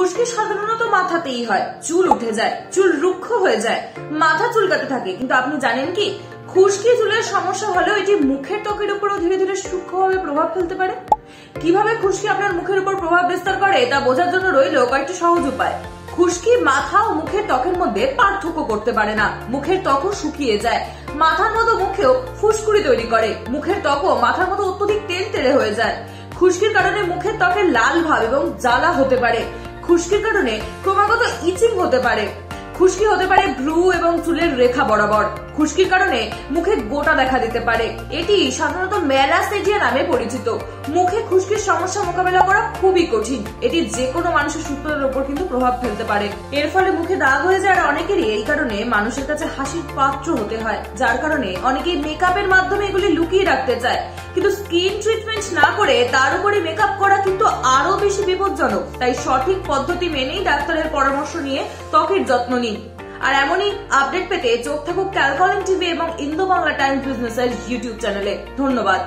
খুশকি সাধারণত মাথাতেই হয়, চুল উঠে যায়, চুল রুক্ষ হয়ে যায়, মাথা চুলকাতে থাকে। কিন্তু আপনি জানেন কি খুশকি চুলের সমস্যা হলেও এটি মুখের ত্বকের উপরও ধীরে ধীরে সূক্ষ্মভাবে প্রভাব ফেলতে পারে। কিভাবে খুশকি আপনার মুখের উপর প্রভাব বিস্তার করে তা বোঝার জন্য রইল কয়েকটি সহজ উপায়। খুশকি মাথা ও মুখের ত্বকের মধ্যে পার্থক্য করতে পারে না। মুখের ত্বকও শুকিয়ে যায়, মাথার মতো মুখেও ফুসকুড়ি তৈরি করে। মুখের ত্বকও মাথার মতো অত্যধিক তেল তেলে হয়ে যায়। খুশকির কারণে মুখের ত্বকের লাল ভাব এবং জ্বালা হতে পারে। খুশকির কারণে ক্রমাগত ইচিং হতে পারে। খুশকি হতে পারে ভ্রু এবং চুলের রেখা বরাবর। খুশকির কারণে মুখে গোটা দেখা দিতে পারে। এটি সাধারণত ম্যালাসেডিয়া নামে পরিচিত। মুখে খুশকির সমস্যা মোকাবেলা করা খুবই কঠিন। এটি যে কোনো মানুষের সুস্থতার উপর কিন্তু প্রভাব ফেলতে পারে। এর ফলে মুখে দাগ হয়ে যায় আর অনেকেরই এই কারণে মানুষের কাছে হাসির পাত্র হতে হয়, যার কারণে অনেকেই মেকআপের মাধ্যমে এগুলি লুকিয়ে রাখতে চায়। কিন্তু স্কিন ট্রিটমেন্ট না করে তার উপরে মেকআপ করা কিন্তু আরো বেশি বিপজ্জনক। তাই সঠিক পদ্ধতি মেনেই ডাক্তারের পরামর্শ নিয়ে ত্বকের যত্ন নিন। আর এমনই আপডেট পেতে চোখ থাকুক ক্যালকলিন টিভি এবং ইন্দো বাংলা টাইমস বিজনেসের ইউটিউব চ্যানেলে। ধন্যবাদ।